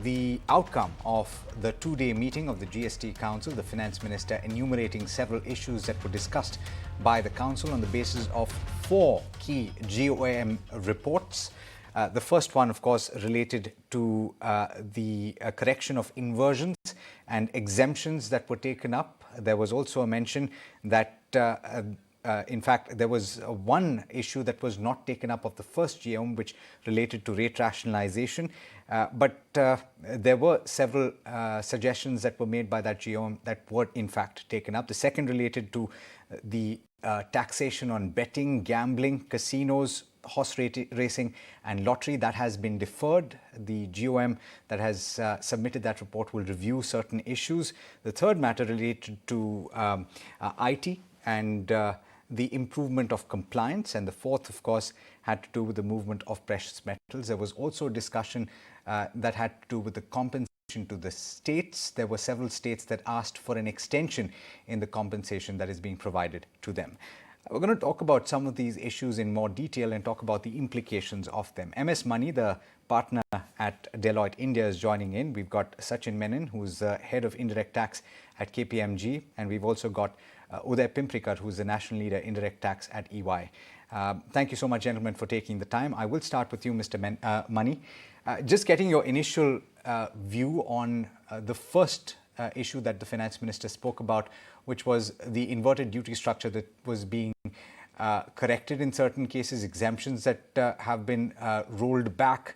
the outcome of the two-day meeting of the GST Council, the Finance Minister enumerating several issues that were discussed by the Council on the basis of 4 key GOM reports. The first one, of course, related to the correction of inversions and exemptions that were taken up. There was also a mention that in fact, there was one issue that was not taken up of the first GOM, which related to rate rationalization. But there were several suggestions that were made by that GOM that were in fact taken up. The second related to the taxation on betting, gambling, casinos, horse racing and lottery. That has been deferred. The GOM that has submitted that report will review certain issues. The third matter related to IT and the improvement of compliance, and the fourth, of course, had to do with the movement of precious metals. There was also a discussion that had to do with the compensation to the states. There were several states that asked for an extension in the compensation that is being provided to them. We're going to talk about some of these issues in more detail and talk about the implications of them. MS Money, the partner at Deloitte India, is joining in. We've got Sachin Menon, who's the head of indirect tax at KPMG, and we've also got Uday Pimprikar, who's the national leader indirect tax at EY. Thank you so much, gentlemen, for taking the time. I will start with you, Mr. Money. Just getting your initial view on the first issue that the finance minister spoke about, which was the inverted duty structure that was being corrected in certain cases, exemptions that have been rolled back.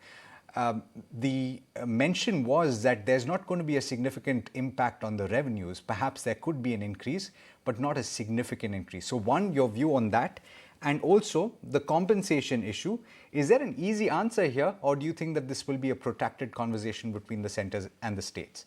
The mention was that there's not going to be a significant impact on the revenues. Perhaps there could be an increase, but not a significant increase. So one, your view on that, and also the compensation issue. Is there an easy answer here, or do you think that this will be a protracted conversation between the centers and the states?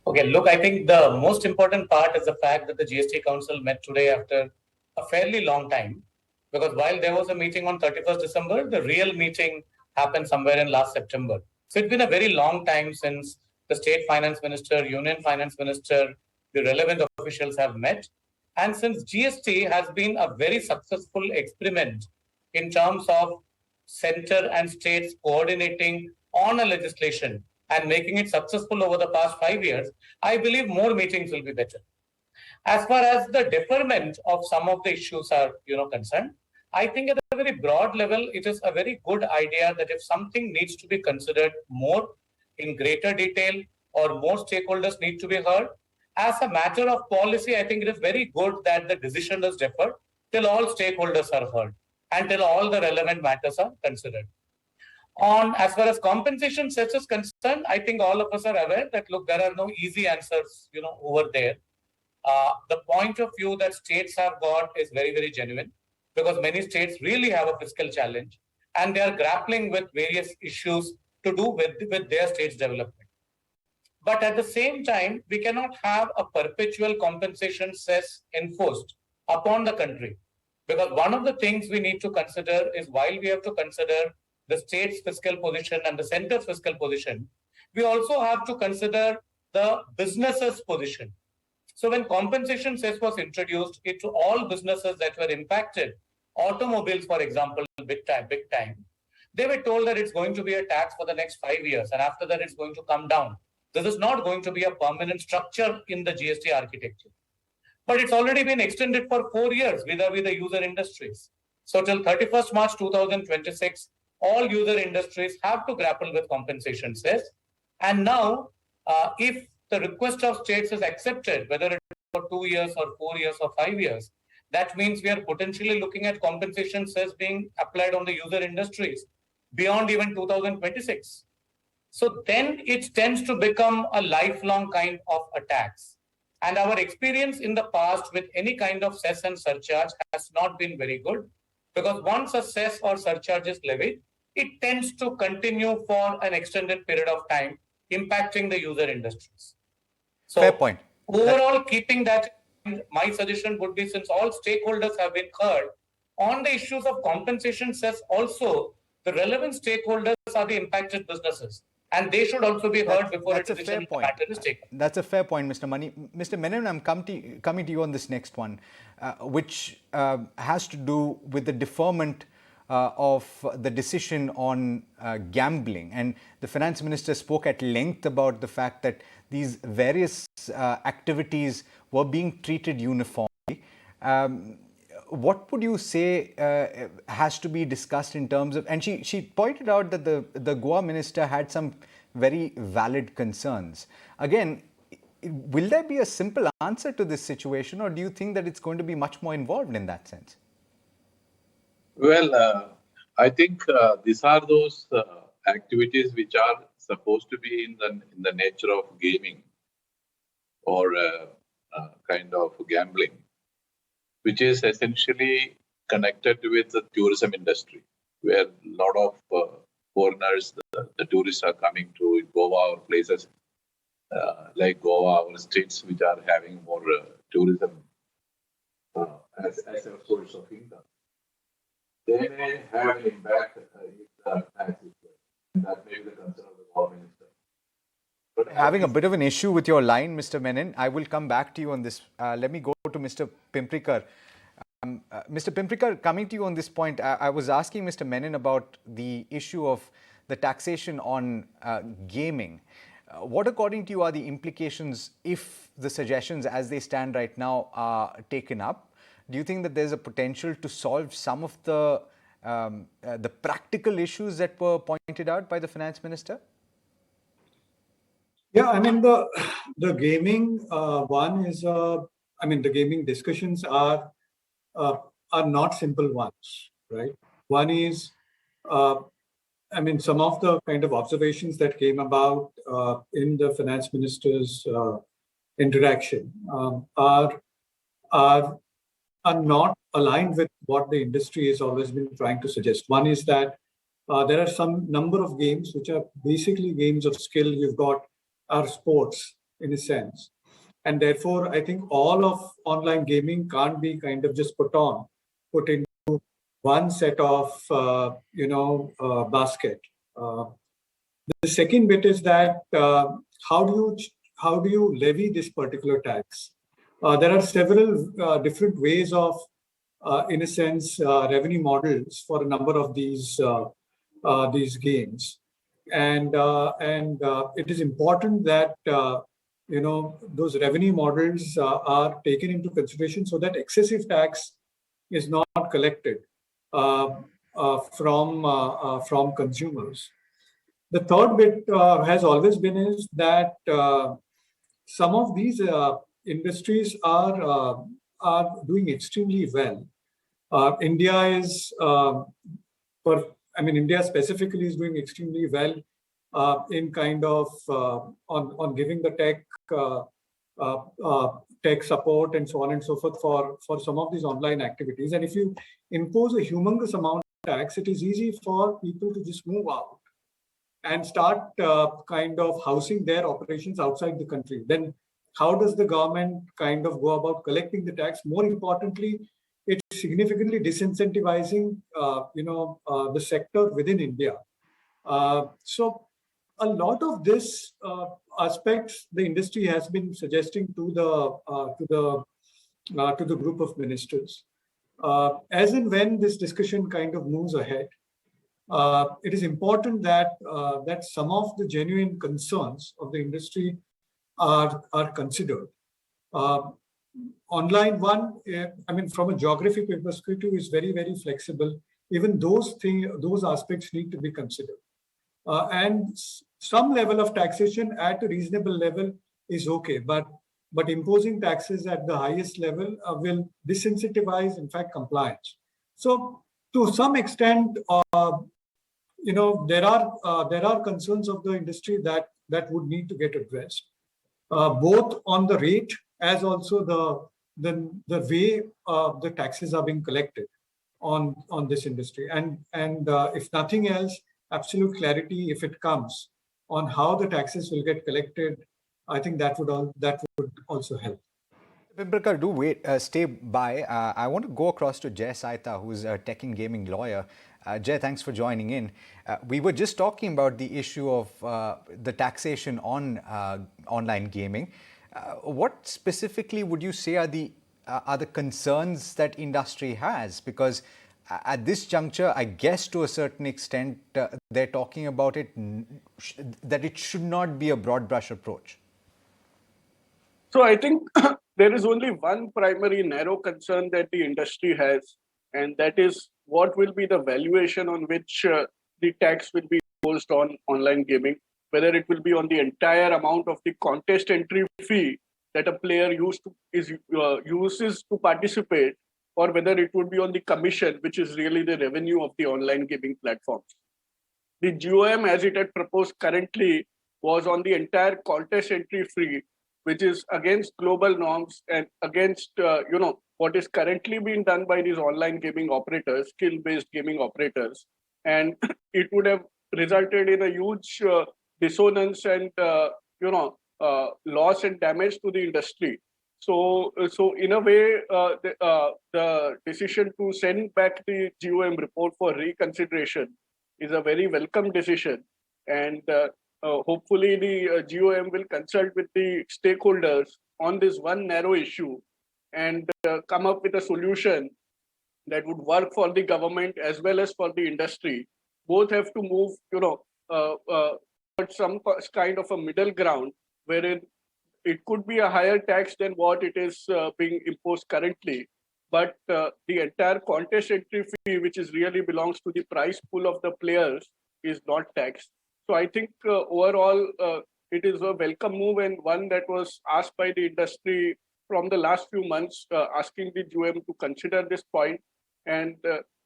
Okay, look, I think the most important part is the fact that the GST Council met today after a fairly long time, because while there was a meeting on 31st December, the real meeting happened somewhere in last September. So it's been a very long time since the state finance minister, union finance minister, the relevant officials have met. And since GST has been a very successful experiment in terms of center and states coordinating on a legislation and making it successful over the past 5 years, I believe more meetings will be better. As far as the deferment of some of the issues are concerned, I think at a very broad level, it is a very good idea that if something needs to be considered more in greater detail or more stakeholders need to be heard, as a matter of policy, I think it is very good that the decision is deferred till all stakeholders are heard and till all the relevant matters are considered. On as far as compensation sets is concerned, I think all of us are aware that, look, there are no easy answers, over there. The point of view that states have got is very, very genuine, because many states really have a fiscal challenge and they are grappling with various issues to do with their state's development. But at the same time, we cannot have a perpetual compensation cess enforced upon the country, because one of the things we need to consider is, while we have to consider the state's fiscal position and the center's fiscal position, we also have to consider the business's position. So when compensation cess was introduced, it to all businesses that were impacted, automobiles, for example, big time, they were told that it's going to be a tax for the next 5 years, and after that it's going to come down. This is not going to be a permanent structure in the GST architecture. But it's already been extended for 4 years vis-a-vis the user industries. So till 31st March 2026, all user industries have to grapple with compensation cess. And now, if the request of states is accepted, whether it's for 2 years or 4 years or 5 years, that means we are potentially looking at compensation cess being applied on the user industries beyond even 2026. So then it tends to become a lifelong kind of a tax. And our experience in the past with any kind of cess and surcharge has not been very good, because once a cess or surcharge is levied, it tends to continue for an extended period of time, impacting the user industries. So fair point. Overall, keeping that, my suggestion would be, since all stakeholders have been heard on the issues of compensation cess, also the relevant stakeholders are the impacted businesses, and they should also be heard before a decision matter is taken. That's a fair point, Mr. Money. Mr. Menon, I'm coming to you on this next one, which has to do with the deferment of the decision on gambling, and the finance minister spoke at length about the fact that these various activities were being treated uniformly. What would you say has to be discussed in terms of, and she pointed out that the Goa minister had some very valid concerns. Again, will there be a simple answer to this situation, or do you think that it's going to be much more involved in that sense? Well, I think these are those activities which are supposed to be in the nature of gaming or kind of gambling, which is essentially connected with the tourism industry, where a lot of foreigners, the tourists are coming to Goa or places like Goa or states which are having more tourism as a source of income. They may have an impact if the tax is low. And that may be the concern of the government. But having a bit of an issue with your line, Mr. Menon. I will come back to you on this. Let me go to Mr. Pimprikar. Mr. Pimprikar, coming to you on this point, I was asking Mr. Menon about the issue of the taxation on gaming. What, according to you, are the implications if the suggestions as they stand right now are taken up? Do you think that there's a potential to solve some of the practical issues that were pointed out by the finance minister? Yeah, I mean the gaming one is the gaming discussions are not simple ones, right? One is some of the kind of observations that came about in the finance minister's interaction are not aligned with what the industry has always been trying to suggest. One is that there are some number of games which are basically games of skill. You've got our sports in a sense. And therefore, I think all of online gaming can't be kind of just put into one set of, basket. The second bit is that how do you levy this particular tax? There are several different ways of, in a sense, revenue models for a number of these games, and it is important that those revenue models are taken into consideration so that excessive tax is not collected from consumers. The third bit has always been is that some of these industries are doing extremely well. India is, India specifically is doing extremely well in kind of on giving the tech support and so on and so forth for some of these online activities. And if you impose a humongous amount of tax, it is easy for people to just move out and start kind of housing their operations outside the country. Then how does the government kind of go about collecting the tax? More importantly, it's significantly disincentivizing, the sector within India. So a lot of this aspects the industry has been suggesting to the group of ministers. As and when this discussion kind of moves ahead, it is important that some of the genuine concerns of the industry are considered. Online one, from a geography perspective, is very, very flexible. Even those aspects need to be considered. And some level of taxation at a reasonable level is okay, but imposing taxes at the highest level will disincentivize, in fact, compliance. So, to some extent, there are concerns of the industry that would need to get addressed, both on the rate as also the way the taxes are being collected on this industry, and if nothing else, absolute clarity, if it comes, on how the taxes will get collected. I think that would also help. Pimprikar, do stay by. I want to go across to Jay Saita, who's a tech and gaming lawyer. Jay, thanks for joining in. We were just talking about the issue of the taxation on online gaming. What specifically would you say are the concerns that industry has? Because at this juncture, I guess to a certain extent, they're talking about it, that it should not be a broad brush approach. So I think there is only one primary narrow concern that the industry has, and that is what will be the valuation on which the tax will be imposed on online gaming, whether it will be on the entire amount of the contest entry fee that a player uses to participate, or whether it would be on the commission, which is really the revenue of the online gaming platforms. The GOM, as it had proposed currently, was on the entire contest entry fee, which is against global norms and against what is currently being done by these online gaming operators, skill-based gaming operators, and it would have resulted in a huge dissonance and loss and damage to the industry. So in a way, the decision to send back the GOM report for reconsideration is a very welcome decision, and hopefully the GOM will consult with the stakeholders on this one narrow issue and come up with a solution that would work for the government as well as for the industry. Both have to move, towards some kind of a middle ground wherein it could be a higher tax than what it is being imposed currently. But the entire contest entry fee, which is really belongs to the prize pool of the players, is not taxed. So I think overall, it is a welcome move and one that was asked by the industry from the last few months, asking the GOM to consider this point. And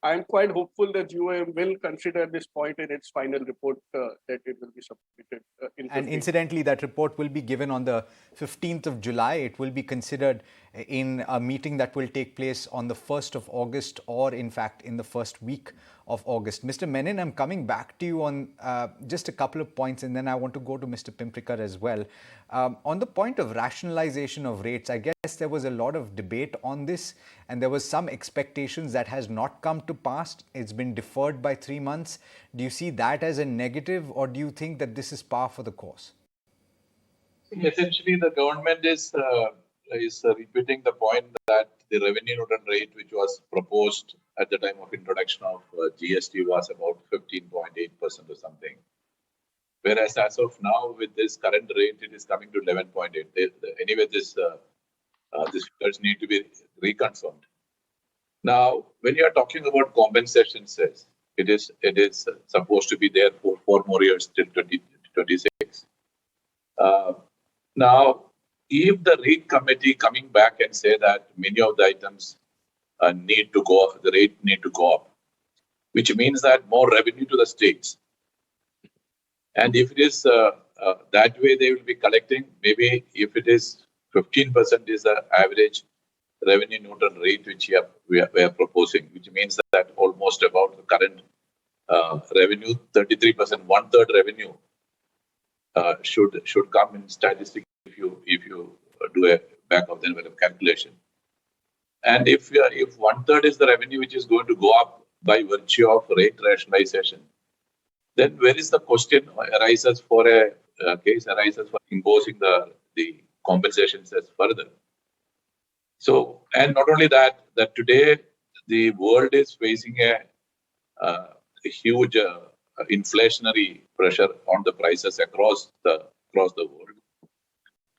I'm quite hopeful that GOM will consider this point in its final report that it will be submitted. And incidentally, that report will be given on the 15th of July. It will be considered in a meeting that will take place on the 1st of August, or in fact in the first week of August. Mr. Menon, I'm coming back to you on just a couple of points, and then I want to go to Mr. Pimprikar as well. On the point of rationalization of rates, I guess there was a lot of debate on this, and there was some expectations that has not come to pass. It's been deferred by 3 months. Do you see that as a negative, or do you think that this is par for the course? Essentially, the government is repeating the point that the revenue neutral rate, which was proposed at the time of introduction of GST, was about 15.8% or something. Whereas as of now, with this current rate, it is coming to 11.8. Anyway, these figures need to be reconfirmed. Now, when you are talking about compensation cess, it is supposed to be there for 4 more years till 2026. Now, if the rate committee coming back and say that many of the items need to go up, the rate need to go up, which means that more revenue to the states. And if it is that way, they will be collecting. Maybe if it is 15% is the average revenue neutral rate which we are proposing, which means that almost about the current revenue, 33%, 1/3 revenue should come in statistics if you do a back of the envelope calculation. And if 1/3 is the revenue which is going to go up by virtue of rate rationalization, then where is the question arises for a case arises for imposing the compensation cess further. So, and not only that today the world is facing a huge inflationary pressure on the prices across the world.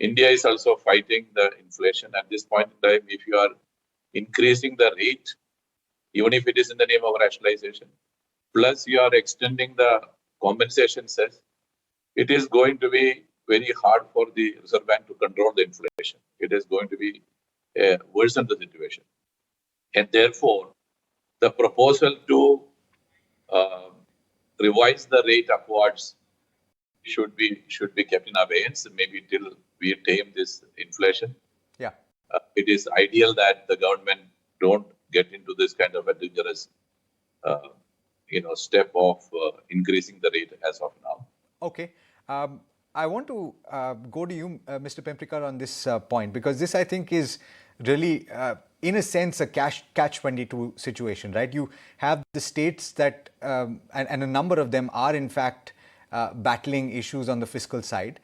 India is also fighting the inflation at this point in time. If you are increasing the rate, even if it is in the name of rationalization, plus you are extending the compensation cess, it is going to be very hard for the Reserve Bank to control the inflation. It is going to be worsen the situation. And therefore, the proposal to revise the rate upwards should be kept in abeyance, maybe till we tame this inflation. Yeah. It is ideal that the government don't get into this kind of a dangerous step of increasing the rate as of now. Okay. I want to go to you, Mr. Pimprikar, on this point, because this, I think, is really, in a sense, a catch-22 situation, right? You have the states that, and a number of them are, in fact, battling issues on the fiscal side.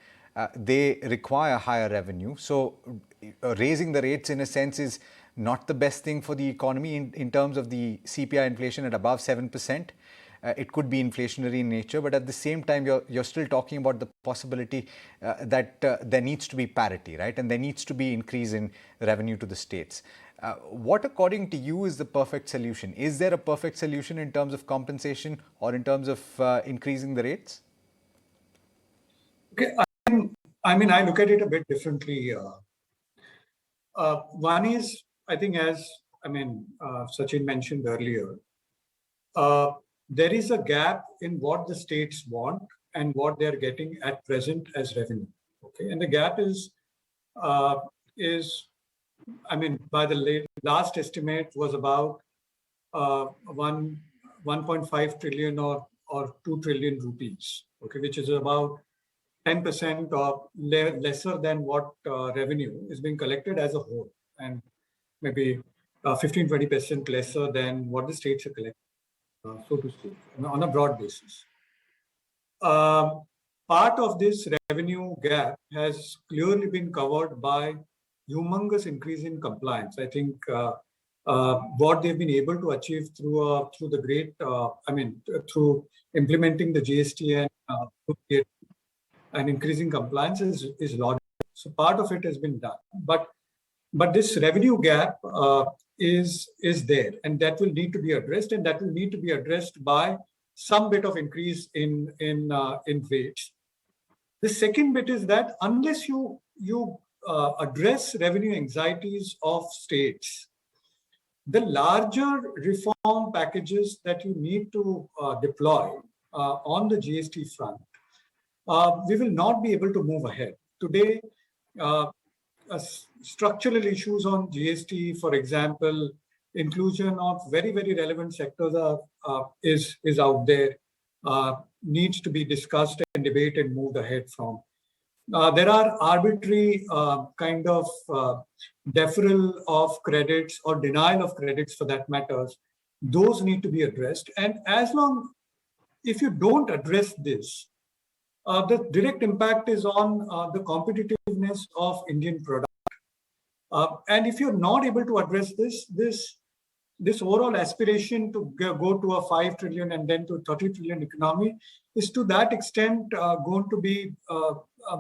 They require higher revenue. So raising the rates, in a sense, is not the best thing for the economy in terms of the CPI inflation at above 7%. It could be inflationary in nature, but at the same time, you're still talking about the possibility that there needs to be parity, right? And there needs to be increase in revenue to the states. What, according to you, is the perfect solution? Is there a perfect solution in terms of compensation or in terms of increasing the rates? Okay, I mean, I look at it a bit differently. One is, I think, as Sachin mentioned earlier, there is a gap in what the states want and what they are getting at present as revenue. Okay, and the gap is by the last estimate was about 1.5 trillion or 2 trillion rupees. Okay, which is about 10% or lesser than what revenue is being collected as a whole, and maybe 15-20% lesser than what the states are collecting. So to speak, on a broad basis. Part of this revenue gap has clearly been covered by humongous increase in compliance. I think what they've been able to achieve through the great, through implementing the GST and increasing compliance is laudable. So part of it has been done, but this revenue gap is there, and that will need to be addressed, and that will need to be addressed by some bit of increase in rates. The second bit is that unless you address revenue anxieties of states, the larger reform packages that you need to deploy on the GST front, we will not be able to move ahead. Today, structural issues on GST, for example, inclusion of very, very relevant sectors is out there, needs to be discussed and debated and moved ahead from. There are arbitrary kind of deferral of credits or denial of credits for that matters. Those need to be addressed. And if you don't address this, the direct impact is on the competitiveness of Indian product. And if you're not able to address this overall aspiration to go to a 5 trillion and then to 30 trillion economy is to that extent going to be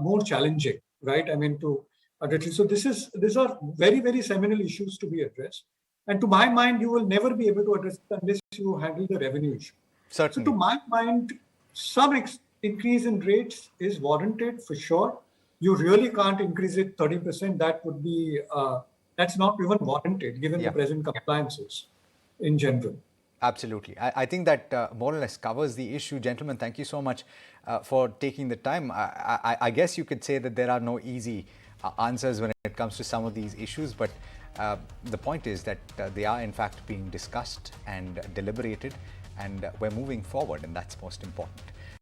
more challenging, right? I mean, to address. So these are very, very seminal issues to be addressed. And to my mind, you will never be able to address it unless you handle the revenue issue. Certainly. So to my mind, some increase in rates is warranted for sure. You really can't increase it 30%. That would be, that's not even warranted given the present compliances in general. Absolutely. I think that more or less covers the issue. Gentlemen, thank you so much for taking the time. I guess you could say that there are no easy answers when it comes to some of these issues, but the point is that they are in fact being discussed and deliberated, and we're moving forward, and that's most important.